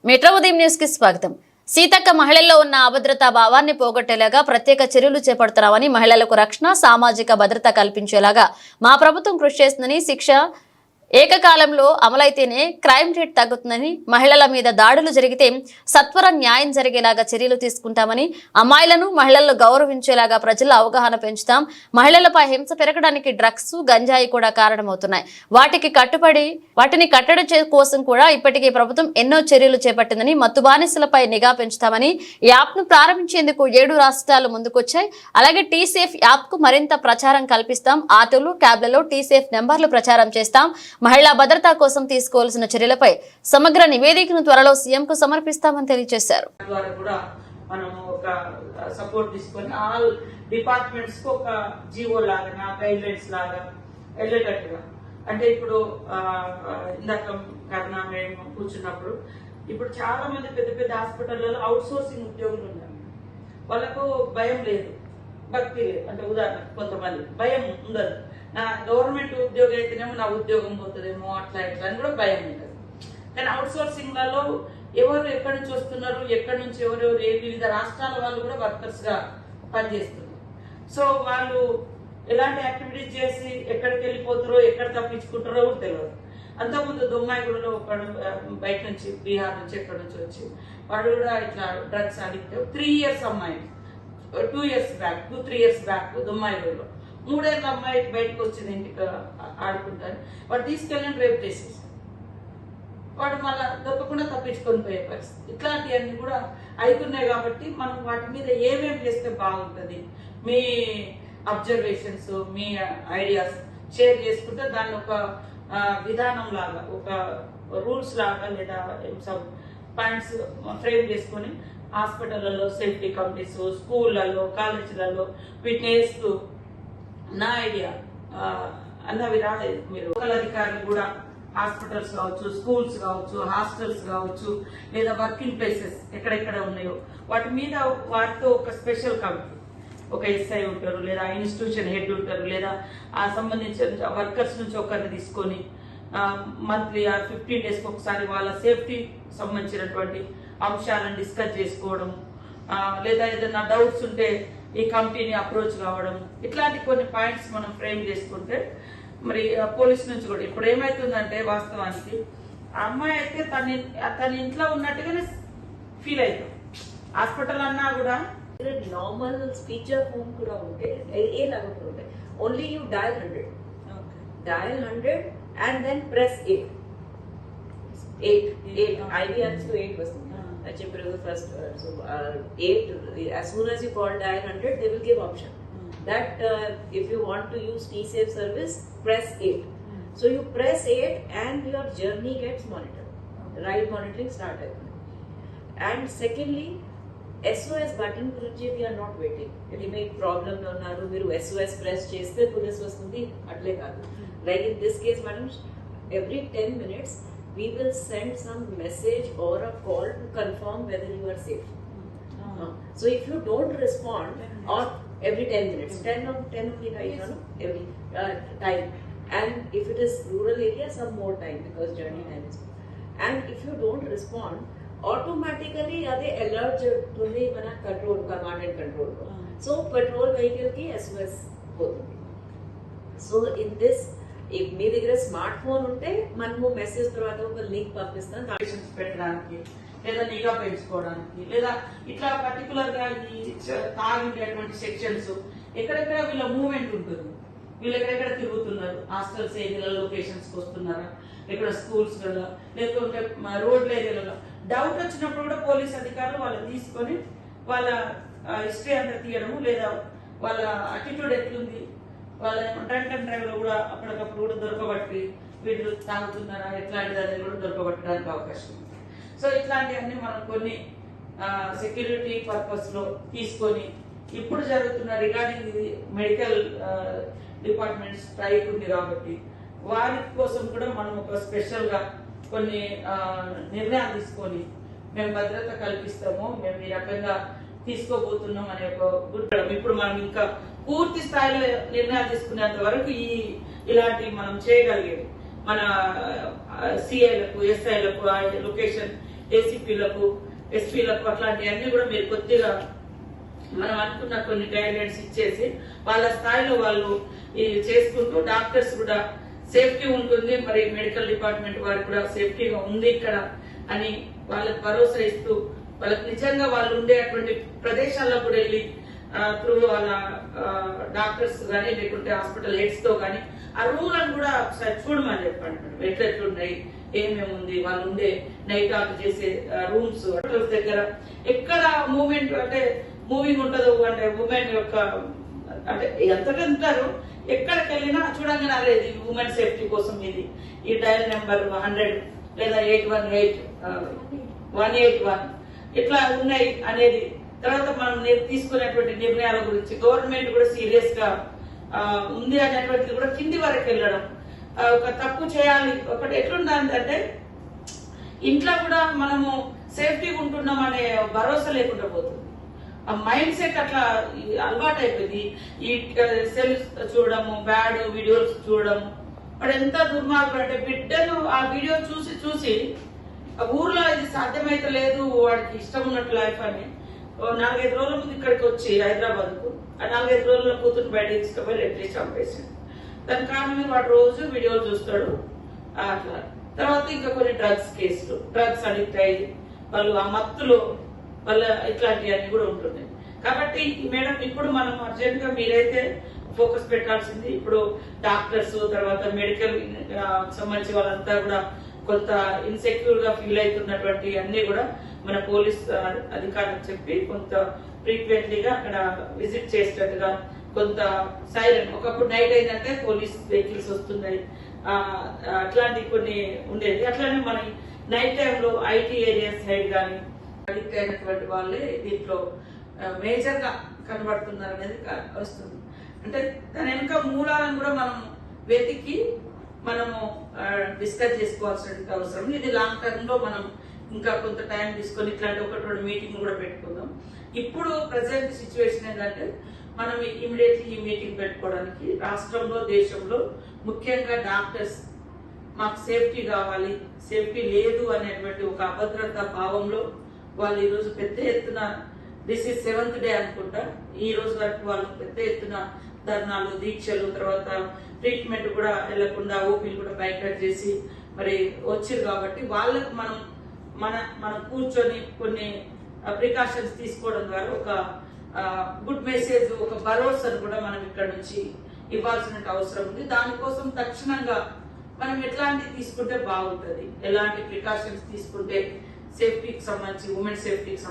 Metro ఉదయం news కి స్వాగతం. సీతక్క మహిళల్లో ఉన్న అభద్రతా భావాన్ని పోగొట్టేలాగా ప్రత్యేక చర్యలు చేపడుతున్నామని, మహిళలకు రక్షణ, సామాజిక భద్రత కల్పించేలాగా మా ప్రభుత్వం కృషి చేస్తుందని, శిక్ష ఏకకాలంలో అమలైతేనే క్రైమ్ రేట్ తగ్గుతుందని, మహిళల మీద దాడులు జరిగితే సత్వర న్యాయం జరిగేలాగా చర్యలు తీసుకుంటామని, అమ్మాయిలను మహిళలను గౌరవించేలాగా ప్రజల్లో అవగాహన పెంచుతాం. మహిళలపై హింస పెరగడానికి డ్రగ్స్, గంజాయి కూడా కారణమవుతున్నాయి. వాటిని కట్టడి కోసం కూడా ఇప్పటికే ప్రభుత్వం ఎన్నో చర్యలు చేపట్టిందని, మత్తు బానిసలపై నిఘా పెంచుతామని, ఈ యాప్ ను ప్రారంభించేందుకు 7 రాష్ట్రాలు ముందుకొచ్చాయి. అలాగే టీ సేఫ్ యాప్ కు మరింత ప్రచారం కల్పిస్తాం. ఆటోలు, క్యాబ్లలో టీ సేఫ్ నెంబర్లు ప్రచారం చేస్తాం. మహిళా భద్రత కోసం తీసుకోవాల్సిన చర్యలపై సమగ్ర నివేదికను త్వరలో సీఎం కు సమర్పిస్తామని తెలియజేశారు. సపోర్ట్ తీసుకొని ఆల్ డిపార్ట్మెంట్స్ కు ఒక జీవో లాగా గైడ్ లైన్స్ లాగా వెళ్ళేటట్టుగా, అంటే ఇప్పుడు ఇందాక కరుణ మేము కూర్చున్నప్పుడు ఇప్పుడు చాలా మంది పెద్ద పెద్ద హాస్పిటల్లో అవుట్ సోర్సింగ్ ఉద్యోగులు ఉన్నారు. వాళ్ళకు భయం లేదు, భక్తి లేదు. అంటే ఉదాహరణ కొంతమంది భయం ఉండదు. నా గవర్నమెంట్ ఉద్యోగం అయితేనేమో నా ఉద్యోగం పోతుందేమో అట్లా ఇట్లా అని కూడా భయం ఉంటుంది. కానీ అవుట్ సోర్సింగ్ లలో ఎవరు ఎక్కడి నుంచి వస్తున్నారు, ఎక్కడి నుంచి ఎవరెవరు వివిధ రాష్ట్రాల వాళ్ళు కూడా వర్కర్స్ గా పనిచేస్తున్నారు. సో వాళ్ళు ఎలాంటి యాక్టివిటీస్ చేసి ఎక్కడికి వెళ్ళిపోతారో, ఎక్కడ తప్పించుకుంటారో కూడా తెలియదు. అంతకుముందు దొమ్మాయిగూడలో ఒకడు బయట నుంచి బీహార్ నుంచి ఎక్కడి నుంచి వచ్చి వాడు కూడా ఇట్లా డ్రగ్స్ అడిక్ట్ 3 years అమ్మాయి 2 years బ్యాక్ 2-3 years బ్యాక్ దొమ్మాయిగూడలో 3 ఏళ్ళ అమ్మాయి బయటకు వచ్చింది ఇంటికి ఆడుకుంటారు. వాడు తీసుకెళ్ళి రేపు చేసేసి వాడు మళ్ళా దొరకకుండా తప్పించుకొని పోయే పరిస్థితి. ఇట్లాంటివన్నీ కూడా అవుతున్నాయి. కాబట్టి మనం వాటి మీద ఏమేమి చేస్తే బాగుంటుంది, మీ అబ్జర్వేషన్స్, మీ ఐడియాస్ షేర్ చేసుకుంటే దాన్ని ఒక విధానం లాగా, ఒక రూల్స్ లాగా లేదా సమ్ పాయింట్స్ ఫ్రేమ్ చేసుకొని హాస్పిటళ్లలో సేఫ్టీ కమిటీస్, స్కూళ్లలో, కాలేజీలలో వీటిని వేస్తూ నా ఐడియా అన్నవి రాలేదు. మీరు లోకల్ అధికారులు కూడా హాస్పిటల్స్ కావచ్చు, స్కూల్స్ కావచ్చు, హాస్టల్స్ కావచ్చు, లేదా వర్కింగ్ ప్లేసెస్ ఎక్కడెక్కడ ఉన్నాయో వాటి మీద వాటితో ఒక స్పెషల్ కమిటీ, ఒక ఎస్ఐ ఉంటారు, లేదా ఇన్స్టిట్యూషన్ హెడ్ ఉంటారు, లేదా ఆ సంబంధించిన వర్కర్స్ నుంచి ఒకరిని తీసుకొని మంత్లీ 15 days ఒకసారి వాళ్ళ సేఫ్టీ సంబంధించినటువంటి అంశాలను డిస్కస్ చేసుకోవడం, లేదా ఏదైనా డౌట్స్ ఉంటే ఈ కమిటీని అప్రోచ్ కావడం, ఇట్లాంటి కొన్ని పాయింట్స్ మనం ఫ్రేమ్ చేసుకుంటే మరి పోలీస్ నుంచి కూడా ఇప్పుడు ఏమైతుందంటే వాస్తవానికి ఆ అమ్మాయి అయితే తన ఇంట్లో ఉన్నట్టుగానే ఫీల్ అవుతాం. హాస్పిటల్ అన్నా కూడా నార్మల్ స్పీచర్ ఫోన్ కూడా ఉంటే ఏ లాగా ఉంటాయి. Only you dial 100 and then press 8 IVRs to 8 వస్తుంది. First, so 8, as soon as you call dial 100, they will give option that if you want to use T-Safe service, press 8. So you press 8 and your journey gets monitored. Ride monitoring start. And secondly, SOS button గురించి we are not waiting. ఇది మీకు problem లో ఉన్నారు, మీరు SOS press చేస్తే police వస్తుంది అట్లే కాదు. Like in this case, madam, every 10 minutes we will send some message or a call to confirm whether you are safe. So if you don't respond, or every 10 minutes, 10 only right now, every time. And if it is rural area, some more time because journey time is. And if you don't respond, automatically ade alert చేస్తుంది మన control, command and control. So petrol vehicle కి SOS పోతుంది. So in this మీ దగ్గర smart phone ఉంటే మనము message తర్వాత ఒక link పంపిస్తాం పెట్టడానికి, లేదా నిఘా పెంచుకోవడానికి, లేదా ఇట్లా పర్టికులర్ గా ఈ తాగిండేటువంటి సెక్షన్స్ ఎక్కడెక్కడ వీళ్ళ మూవ్మెంట్ ఉంటుంది, వీళ్ళు ఎక్కడెక్కడ తిరుగుతున్నారు, హాస్టల్స్ ఏరియాలో లొకేషన్స్ కి వస్తున్నారా, ఎక్కడ స్కూల్స్ లలో, లేకుంటే రోడ్ల ఏరియాలలో డౌట్ వచ్చినప్పుడు కూడా పోలీస్ అధికారులు వాళ్ళని తీసుకొని వాళ్ళ హిస్టరీ అంతా తీయడము, లేదా వాళ్ళ అటిట్యూడ్ ఎట్లుంది, వాళ్ళ డ్రంక్ అండ్ డ్రైవ్ లో కూడా అప్పటికప్పుడు కూడా దొరకబట్టి వీళ్ళు తాగుతున్నారా ఎట్లాంటిది అనేది కూడా దొరకబట్టడానికి అవకాశం ఉంది. సో ఇట్లాంటివన్నీ మనం కొన్ని సెక్యూరిటీ పర్పస్ లో తీసుకొని ఇప్పుడు జరుగుతున్న రిగార్డింగ్ ఇది మెడికల్ డిపార్ట్మెంట్ స్ట్రైక్ ఉంది కాబట్టి వారి కోసం కూడా మనం ఒక స్పెషల్ గా కొన్ని నిర్ణయాలు తీసుకొని మేము భద్రత కల్పిస్తాము, మేము ఈ రకంగా తీసుకోబోతున్నాం అనే ఒక ఇప్పుడు మనం ఇంకా పూర్తి స్థాయిలో నిర్ణయాలు తీసుకునేంత వరకు ఇలాంటి మనం చేయగలిగేది మన సిఐలకు, ఎస్ఐలకు లొకేషన్ ఏసీపీలకు ఎస్పీలకు అట్లాంటివన్నీ కూడా మీరు కొద్దిగా మనం అనుకున్న కొన్ని గైడ్ లైన్స్ ఇచ్చేసి వాళ్ళ స్థాయిలో వాళ్ళు చేసుకుంటూ డాక్టర్స్ కూడా సేఫ్టీ ఉంటుంది, మరి మెడికల్ డిపార్ట్మెంట్ వారికి కూడా సేఫ్టీగా ఉంది ఇక్కడ అని వాళ్ళకి భరోసా ఇస్తూ వాళ్ళకి నిజంగా వాళ్ళు ఉండేటువంటి ప్రదేశాల్లో కూడా వెళ్ళి త్రూ వాళ్ళ డాక్టర్స్ కానీ లేకుంటే హాస్పిటల్ హెడ్స్ తో కానీ ఆ రూమ్లను కూడా ఒకసారి చూడమని చెప్పండి మేడం. ఎట్లెట్లున్నాయి, ఏమేమి ఉంది, వాళ్ళు ఉండే నైట్ ఆఫ్ చేసే రూమ్స్ దగ్గర ఎక్కడ మూవ్మెంట్ అంటే మూవింగ్ ఉంటుందో అంటే ఉమెన్ యొక్క అంటే ఎంతకంటారు ఎక్కడికి వెళ్ళినా చూడంగానే అదే ఇది ఉమెన్ సేఫ్టీ కోసం ఇది ఈ డయల్ నెంబర్ 100 లేదా 818 ఇట్లా ఉన్నాయి అనేది. తర్వాత మనం తీసుకునేటువంటి నిర్ణయాల గురించి గవర్నమెంట్ కూడా సీరియస్ గా ఉంది అనేటువంటిది కూడా కింది వరకు వెళ్ళడం. ఒక తప్పు చేయాలి ఒకటి ఎట్లుంటుంది అంటే ఇంట్లో కూడా మనము సేఫ్టీగా ఉంటున్నాం అనే భరోసా లేకుండా పోతుంది. ఆ మైండ్ సెట్ అట్లా అలవాటు అయిపోయింది. ఈ సెల్స్ చూడడము, బ్యాడ్ వీడియోస్ చూడడము, వాడు ఎంత దుర్మార్గుడు అంటే బిడ్డను ఆ వీడియో చూసి చూసి ఊర్లో ఇది సాధ్యమైతే లేదు వాడికి ఇష్టం ఉన్నట్టు లైఫ్ అని 4-5 రోజుల ముందు ఇక్కడికి వచ్చి హైదరాబాద్ కు ఆ 4-5 రోజుల కూతురు బయట తీసుకుపోయి రేపు చేసి చంపేసాడు. దాని కారణమే వాడు రోజు వీడియోలు చూస్తాడు అట్లా. తర్వాత ఇంకా కొన్ని డ్రగ్స్ కేసులు, డ్రగ్స్ అడిక్ట్ అయ్యి వాళ్ళు ఆ మత్తులో వాళ్ళ ఇట్లాంటివన్నీ కూడా ఉంటున్నాయి. కాబట్టి మేడం ఇప్పుడు మనం అర్జెంట్ గా మీరైతే ఫోకస్ పెట్టాల్సింది ఇప్పుడు డాక్టర్స్ తర్వాత మెడికల్ సంబంధించి వాళ్ళంతా కూడా కొంత ఇన్సెక్యూర్ గా ఫీల్ అవుతున్నటువంటి అన్ని కూడా మన పోలీస్ అధికారులకు చెప్పి కొంత ఫ్రీక్వెంట్లీగా అక్కడ విజిట్ చేసేటట్టుగా కొంత సైరన్ ఒకప్పుడు నైట్ అయిందంటే పోలీస్ వెహికల్స్ వస్తున్నాయి అట్లాంటి కొన్ని ఉండేది. అట్లానే మన నైట్ టైంలో ఐటీ ఏరియా సైడ్ కానీ అడిక్ట్ అయినటువంటి వాళ్ళే దీంట్లో మేజర్ గా కనబడుతున్నారు అనేది వస్తుంది. అంటే దాని వెనుక మూలాలను కూడా మనం వెతికి మనము డిస్కస్ చేసుకోవాల్సిన అవసరం. ఇది లాంగ్ టర్మ్ లో మనం ఇంకా కొంత టైం తీసుకొని ఇట్లాంటి 1-2 మీటింగ్ కూడా పెట్టుకుందాం. ఇప్పుడు ప్రజెంట్ సిచ్యువేషన్ ఏంటంటే మనం ఇమీడియట్లీ ఈ మీటింగ్ పెట్టుకోవడానికి రాష్ట్రంలో దేశంలో ముఖ్యంగా డాక్టర్స్ మాకు సేఫ్టీ కావాలి, సేఫ్టీ లేదు అనేటువంటి ఒక అభద్రతా భావంలో వాళ్ళు ఈ రోజు పెద్ద ఎత్తున దిస్ ఇస్ 7th డే అనుకుంటా ఈ రోజు వరకు వాళ్ళు పెద్ద ఎత్తున ధర్నాలు, దీక్షలు, తర్వాత ట్రీట్మెంట్ కూడా వెళ్లకుండా ఓపీలు కూడా బైకట్ చేసి మరి వచ్చారు. కాబట్టి వాళ్ళకు మనం కూర్చొని కొన్ని ప్రికాషన్స్ తీసుకోవడం ద్వారా ఒక గుడ్ మెసేజ్, ఒక భరోసాను కూడా మనం ఇక్కడ నుంచి ఇవ్వాల్సిన అవసరం ఉంది. దానికోసం తక్షణంగా మనం ఎట్లాంటివి తీసుకుంటే బాగుంటుంది, ఎలాంటి ప్రికాషన్స్ తీసుకుంటే సేఫ్టీకి సంబంధించి ఉమెన్ సేఫ్టీకి సంబంధించి